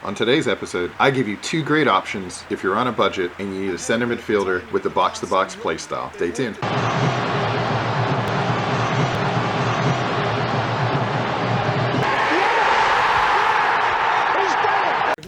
On today's episode, I give you two great options if you're on a budget and you need a center midfielder with the box-to-box playstyle. Stay tuned.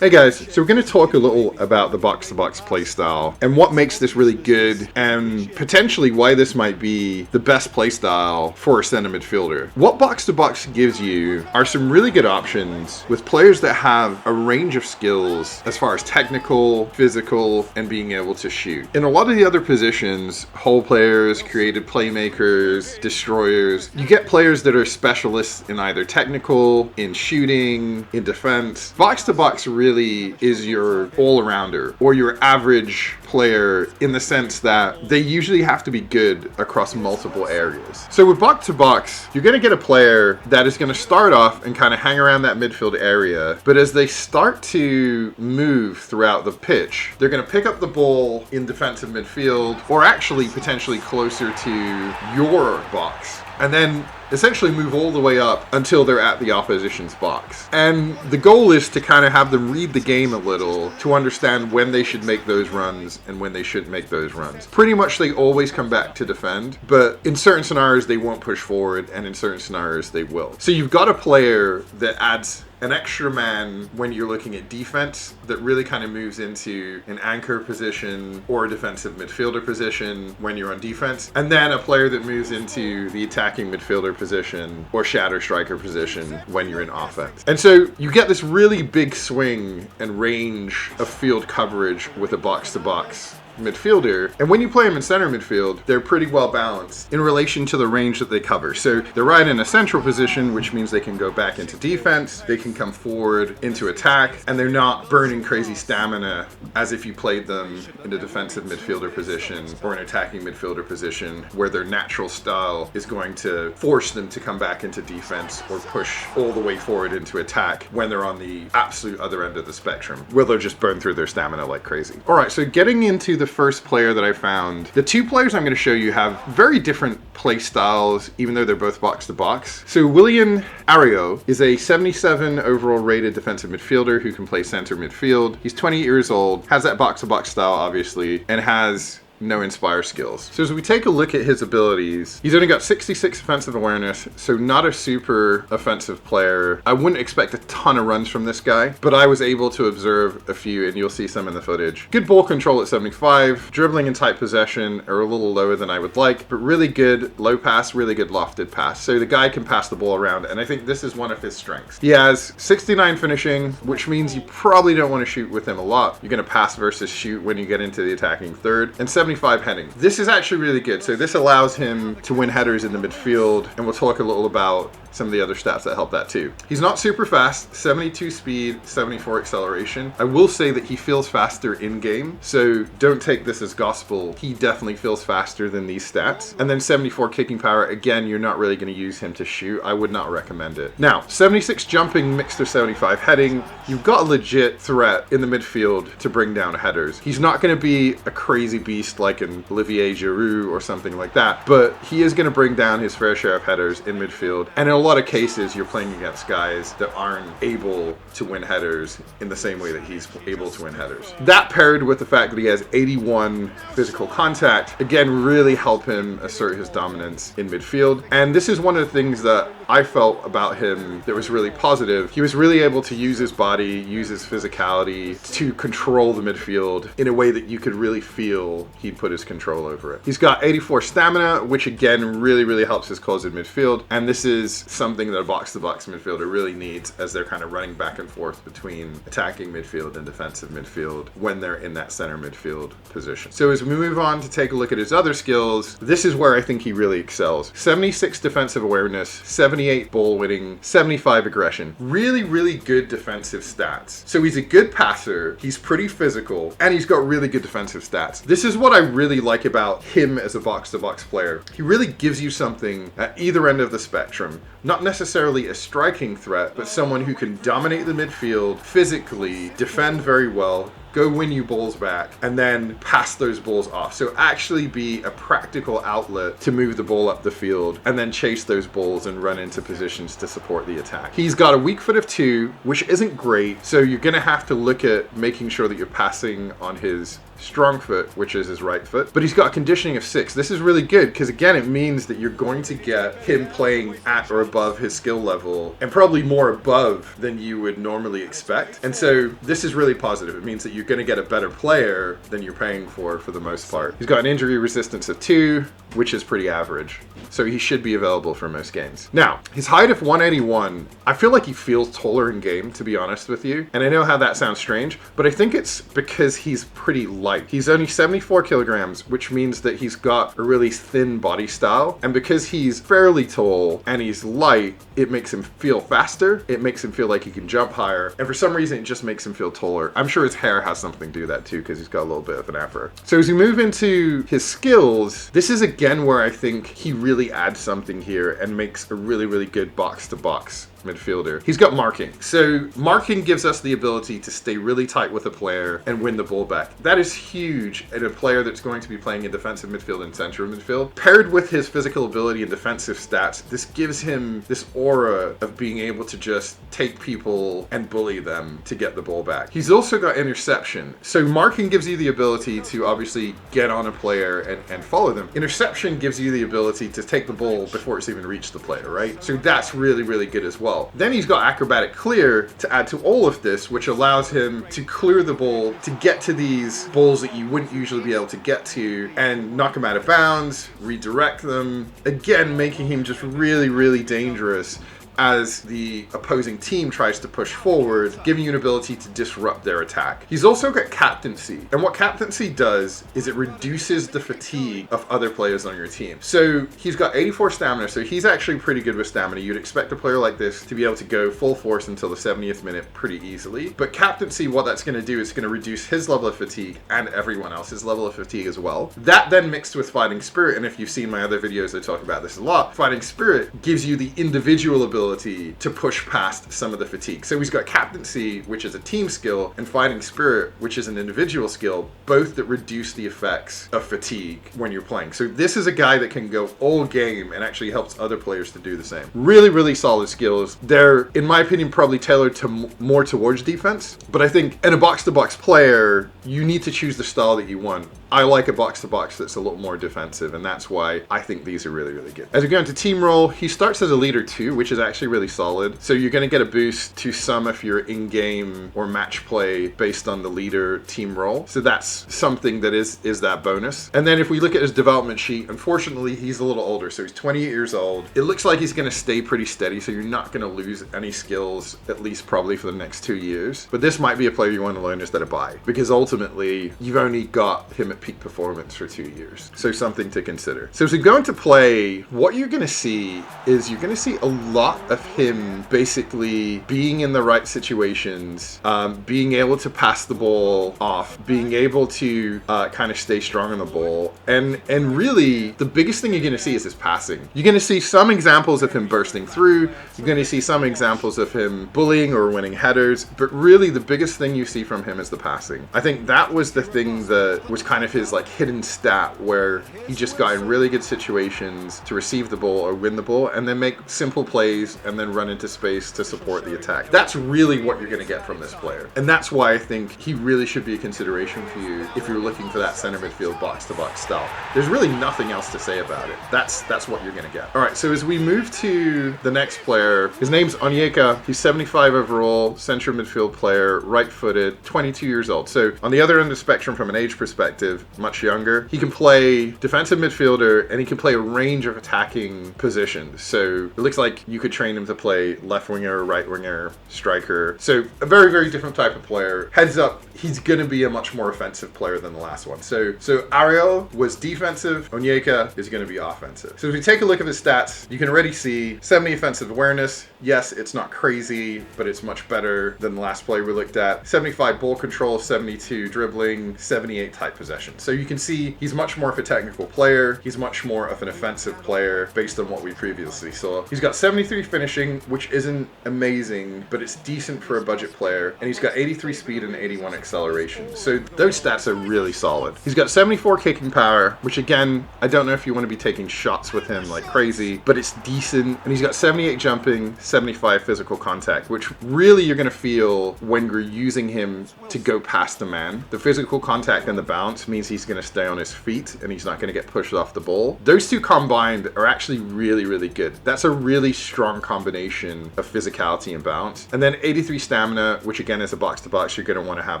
Hey guys, so we're going to talk a little about the box-to-box playstyle and what makes this really good and potentially why this might be the best playstyle for a center midfielder. What box-to-box gives you are some really good options with players that have a range of skills as far as technical, physical, and being able to shoot. In a lot of the other positions, hole players, creative playmakers, destroyers, you get players that are specialists in either technical, in shooting, in defense. Box-to-box really is your all-arounder or your average player in the sense that they usually have to be good across multiple areas. So with box-to-box, you're going to get a player that is going to start off and kind of hang around that midfield area, but as they start to move throughout the pitch, they're going to pick up the ball in defensive midfield or actually potentially closer to your box, and then essentially move all the way up until they're at the opposition's box. And the goal is to kind of have them read the game a little to understand when they should make those runs and when they shouldn't make those runs. Pretty much they always come back to defend, but in certain scenarios they won't push forward, and in certain scenarios they will. So you've got a player that adds an extra man when you're looking at defense that really kind of moves into an anchor position or a defensive midfielder position when you're on defense, and then a player that moves into the attacking midfielder position or shadow striker position when you're in offense. And so you get this really big swing and range of field coverage with a box-to-box midfielder, and when you play them in center midfield, they're pretty well balanced in relation to the range that they cover. So they're right in a central position, which means they can go back into defense, they can come forward into attack, and they're not burning crazy stamina as if you played them in a defensive midfielder position or an attacking midfielder position where their natural style is going to force them to come back into defense or push all the way forward into attack when they're on the absolute other end of the spectrum, where they'll just burn through their stamina like crazy. All right, so getting into the first player that I found, the two players I'm going to show you have very different play styles, even though they're both box-to-box. So William Ario is a 77 overall rated defensive midfielder who can play center midfield. He's 20 years old, has that box-to-box style obviously, and has no inspire skills. So as we take a look at his abilities, he's only got 66 offensive awareness, so not a super offensive player. I wouldn't expect a ton of runs from this guy, but I was able to observe a few, and you'll see some in the footage. Good ball control at 75, dribbling and tight possession are a little lower than I would like, but really good low pass, really good lofted pass. So the guy can pass the ball around, and I think this is one of his strengths. He has 69 finishing, which means you probably don't want to shoot with him a lot. You're going to pass versus shoot when you get into the attacking third, and 75 heading. This is actually really good. So this allows him to win headers in the midfield, and we'll talk a little about some of the other stats that help that too. He's not super fast, 72 speed, 74 acceleration. I will say that he feels faster in game, so don't take this as gospel. He definitely feels faster than these stats. And then 74 kicking power, again, you're not really going to use him to shoot. I would not recommend it. Now, 76 jumping mixed with 75 heading. You've got a legit threat in the midfield to bring down headers. He's not going to be a crazy beast like an Olivier Giroud or something like that, but he is going to bring down his fair share of headers in midfield. And in a lot of cases, you're playing against guys that aren't able to win headers in the same way that he's able to win headers. That paired with the fact that he has 81 physical contact, again, really help him assert his dominance in midfield. And this is one of the things that I felt about him that was really positive. He was really able to use his body, use his physicality to control the midfield in a way that you could really feel he'd put his control over it. He's got 84 stamina, which again really helps his cause in midfield, and this is something that a box-to-box midfielder really needs as they're kind of running back and forth between attacking midfield and defensive midfield when they're in that center midfield position. So as we move on to take a look at his other skills, this is where I think he really excels. 76 defensive awareness, 78 ball winning, 75 aggression. Really good defensive stats. So he's a good passer, he's pretty physical, and he's got really good defensive stats. This is what I really like about him as a box-to-box player. He really gives you something at either end of the spectrum. Not necessarily a striking threat, but someone who can dominate the midfield physically, defend very well, go win you balls back, and then pass those balls off. So actually be a practical outlet to move the ball up the field and then chase those balls and run into positions to support the attack. He's got a weak foot of 2, which isn't great. So you're going to have to look at making sure that you're passing on his strong foot, which is his right foot, but he's got a conditioning of 6. This is really good because, again, it means that you're going to get him playing at or above his skill level, and probably more above than you would normally expect. And so this is really positive. It means that you're going to get a better player than you're paying for the most part. He's got an injury resistance of 2, which is pretty average, so he should be available for most games. Now, his height of 181, I feel like he feels taller in game, to be honest with you, and I know how that sounds strange, but I think it's because he's pretty light. He's only 74 kilograms, which means that he's got a really thin body style. And because he's fairly tall and he's light, it makes him feel faster. It makes him feel like he can jump higher. And for some reason, it just makes him feel taller. I'm sure his hair has something to do with that too, because he's got a little bit of an afro. So as we move into his skills, this is again where I think he really adds something here and makes a really, really good box-to-box midfielder. He's got marking. So marking gives us the ability to stay really tight with a player and win the ball back. That is huge in a player that's going to be playing in defensive midfield and central midfield. Paired with his physical ability and defensive stats, this gives him this aura of being able to just take people and bully them to get the ball back. He's also got interception. So marking gives you the ability to obviously get on a player and follow them. Interception gives you the ability to take the ball before it's even reached the player, right? So that's really, really good as well. Then he's got acrobatic clear to add to all of this, which allows him to clear the ball, to get to these balls that you wouldn't usually be able to get to, and knock them out of bounds, redirect them, again making him just really, really dangerous as the opposing team tries to push forward, giving you an ability to disrupt their attack. He's also got captaincy, and what captaincy does is it reduces the fatigue of other players on your team. So he's got 84 stamina, so he's actually pretty good with stamina. You'd expect a player like this to be able to go full force until the 70th minute pretty easily, but captaincy, what that's going to do is going to reduce his level of fatigue and everyone else's level of fatigue as well. That then mixed with fighting spirit, and if you've seen my other videos, I talk about this a lot, fighting spirit gives you the individual ability to push past some of the fatigue. So he's got captaincy, which is a team skill, and fighting spirit, which is an individual skill, both that reduce the effects of fatigue when you're playing. So this is a guy that can go all game and actually helps other players to do the same. Really, really solid skills. They're, in my opinion, probably tailored to more towards defense, but I think in a box-to-box player, you need to choose the style that you want. I like a box-to-box that's a little more defensive, and that's why I think these are really, really good. As we go into team role, he starts as a leader 2, which is actually really solid. So you're going to get a boost to some of your in-game or match play based on the leader team role. So that's something that is that bonus. And then if we look at his development sheet, unfortunately, he's a little older. So he's 28 years old. It looks like he's going to stay pretty steady, so you're not going to lose any skills, at least probably for the next 2 years. But this might be a player you want to learn instead of buy, because ultimately, you've only got him at peak performance for 2 years. So something to consider. So as we go into play, what you're going to see is you're going to see a lot of him basically being in the right situations, being able to pass the ball off, being able to kind of stay strong on the ball. And really, the biggest thing you're going to see is his passing. You're going to see some examples of him bursting through. You're going to see some examples of him bullying or winning headers. But really, the biggest thing you see from him is the passing. I think that was the thing that was kind of his like hidden stat, where he just got in really good situations to receive the ball or win the ball and then make simple plays and then run into space to support the attack. That's really what you're going to get from this player. And that's why I think he really should be a consideration for you if you're looking for that center midfield box-to-box style. There's really nothing else to say about it. That's what you're going to get. All right, so as we move to the next player, his name's Onyeka. He's 75 overall, central midfield player, right-footed, 22 years old. So on the other end of the spectrum from an age perspective, much younger. He can play defensive midfielder and he can play a range of attacking positions. So it looks like you could train him to play left winger, right winger, striker. So a very, very different type of player. Heads up, he's going to be a much more offensive player than the last one. So Ariel was defensive. Onyeka is going to be offensive. So if we take a look at his stats, you can already see 70 offensive awareness. Yes, it's not crazy, but it's much better than the last player we looked at. 75 ball control, 72 dribbling, 78 tight possession. So you can see he's much more of a technical player. He's much more of an offensive player based on what we previously saw. He's got 73 finishing, which isn't amazing, but it's decent for a budget player. And he's got 83 speed and 81 acceleration. So those stats are really solid. He's got 74 kicking power, which again, I don't know if you want to be taking shots with him like crazy, but it's decent. And he's got 78 jumping, 75 physical contact, which really you're going to feel when you're using him to go past the man. The physical contact and the bounce means he's going to stay on his feet and he's not going to get pushed off the ball. Those two combined are actually really, really good. That's a really strong combination of physicality and bounce. And then 83 stamina, which again is a box to box, you're going to want to have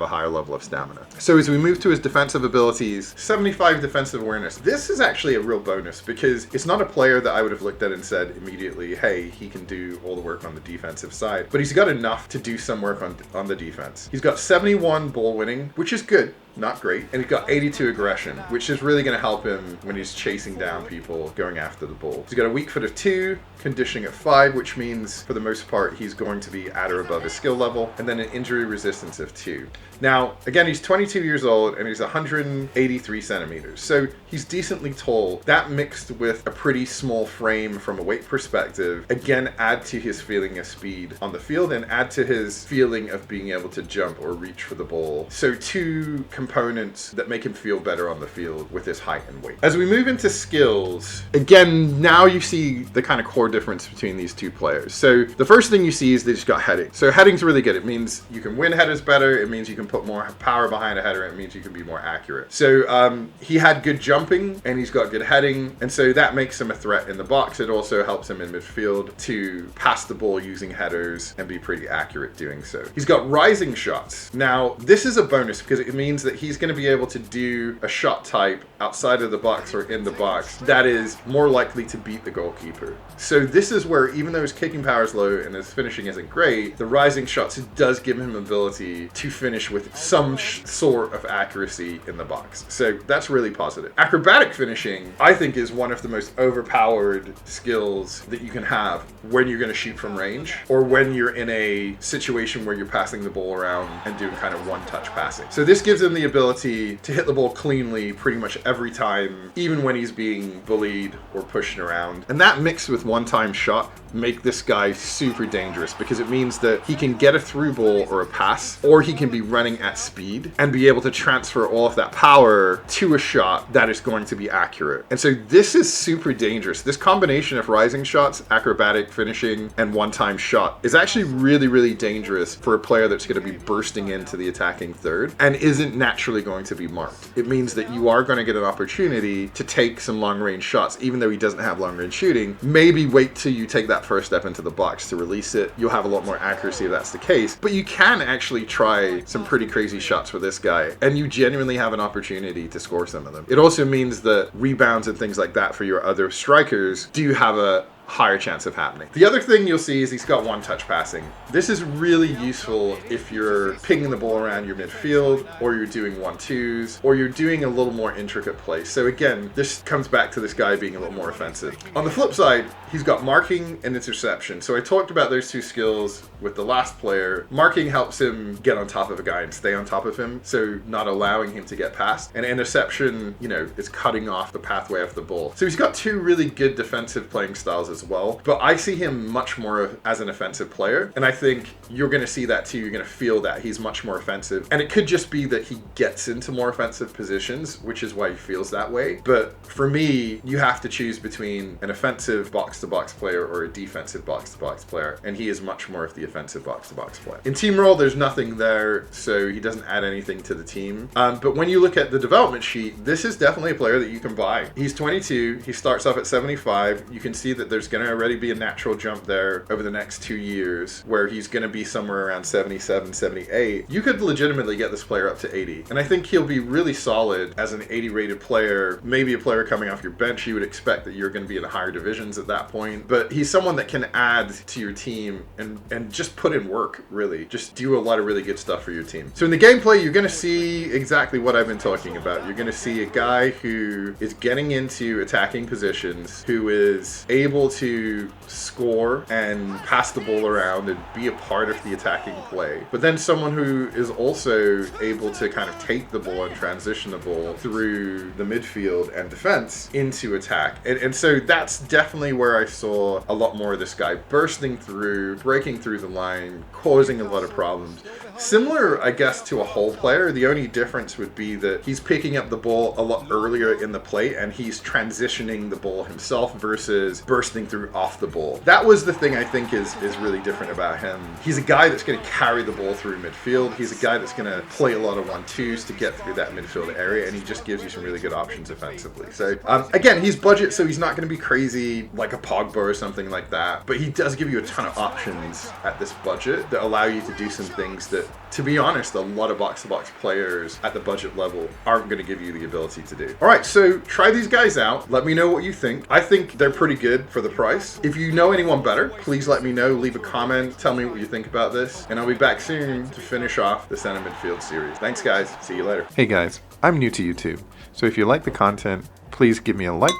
a higher level of stamina. So as we move to his defensive abilities, 75 defensive awareness. This is actually a real bonus because it's not a player that I would have looked at and said immediately, hey, he can do all the work on the defensive side, but he's got enough to do some work on the defense. He's got 71 ball winning, which is good. Not great. And he's got 82 aggression, which is really going to help him when he's chasing down people going after the ball. He's got a weak foot of 2, conditioning of 5, which means for the most part he's going to be at or above his skill level, and then an injury resistance of 2. Now, again, he's 22 years old and he's 183 centimeters. So he's decently tall. That mixed with a pretty small frame from a weight perspective, again, add to his feeling of speed on the field and add to his feeling of being able to jump or reach for the ball. So two components that make him feel better on the field with his height and weight. As we move into skills, again, now you see the kind of core difference between these two players. So the first thing you see is that he's got heading. So heading's really good. It means you can win headers better. It means you can put more power behind a header. It means you can be more accurate. So he had good jumping and he's got good heading. And so that makes him a threat in the box. It also helps him in midfield to pass the ball using headers and be pretty accurate doing so. He's got rising shots. Now, this is a bonus because it means that he's going to be able to do a shot type outside of the box or in the box that is more likely to beat the goalkeeper. So this is where, even though his kicking power is low and his finishing isn't great, the rising shots does give him ability to finish with some sort of accuracy in the box. So that's really positive. Acrobatic finishing, I think, is one of the most overpowered skills that you can have when you're going to shoot from range or when you're in a situation where you're passing the ball around and doing kind of one-touch passing. So this gives him the ability to hit the ball cleanly pretty much every time, even when he's being bullied or pushing around. And that mixed with one-time shot make this guy super dangerous because it means that he can get a through ball or a pass, or he can be running at speed and be able to transfer all of that power to a shot that is going to be accurate. And so this is super dangerous. This combination of rising shots, acrobatic finishing, and one-time shot is actually really, really dangerous for a player that's going to be bursting into the attacking third and isn't naturally going to be marked. It means that you are going to get an opportunity to take some long-range shots, even though he doesn't have long-range shooting. Maybe wait till you take that first step into the box to release it. You'll have a lot more accuracy if that's the case, but you can actually try some pretty crazy shots for this guy, and you genuinely have an opportunity to score some of them. It also means that rebounds and things like that for your other strikers do have a higher chance of happening. The other thing you'll see is he's got one-touch passing. This is really useful if you're pinging the ball around your midfield, or you're doing 1-2s, or you're doing a little more intricate play. So again, this comes back to this guy being a little more offensive. On the flip side, he's got marking and interception. So I talked about those two skills with the last player. Marking helps him get on top of a guy and stay on top of him, so not allowing him to get past. And interception, you know, is cutting off the pathway of the ball. So he's got two really good defensive playing styles as well, but I see him much more as an offensive player, and I think you're going to see that too. You're going to feel that he's much more offensive, and it could just be that he gets into more offensive positions, which is why he feels that way. But for me, you have to choose between an offensive box-to-box player or a defensive box-to-box player, and he is much more of the offensive box-to-box player. In team role, there's nothing there, so he doesn't add anything to the team. But when you look at the development sheet, this is definitely a player that you can buy. He's 22. He starts off at 75. You can see that there's going to already be a natural jump there over the next 2 years where he's going to be somewhere around 77, 78. You could legitimately get this player up to 80. And I think he'll be really solid as an 80 rated player, maybe a player coming off your bench. You would expect that you're going to be in the higher divisions at that point. But he's someone that can add to your team and just put in work, really. Just do a lot of really good stuff for your team. So in the gameplay, you're going to see exactly what I've been talking about. You're going to see a guy who is getting into attacking positions, who is able to score and pass the ball around and be a part of the attacking play, but then someone who is also able to kind of take the ball and transition the ball through the midfield and defense into attack. And so that's definitely where I saw a lot more of this guy bursting through, breaking through the line, causing a lot of problems. Similar, I guess, to a Hull player. The only difference would be that he's picking up the ball a lot earlier in the play and he's transitioning the ball himself versus bursting through off the ball. That was the thing I think is really different about him. He's a guy that's going to carry the ball through midfield. He's a guy that's going to play a lot of 1-2s to get through that midfield area, and he just gives you some really good options offensively. So again, he's budget, so he's not going to be crazy like a Pogba or something like that, but he does give you a ton of options at this budget that allow you to do some things that, to be honest, a lot of box-to-box players at the budget level aren't going to give you the ability to do. All right, so try these guys out. Let me know what you think. I think they're pretty good for the price. If you know anyone better, please let me know. Leave a comment. Tell me what you think about this. And I'll be back soon to finish off the Center Midfield series. Thanks, guys. See you later. Hey guys, I'm new to YouTube, so if you like the content, please give me a like.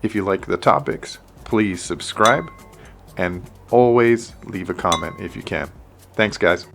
If you like the topics, please subscribe, and always leave a comment if you can. Thanks, guys.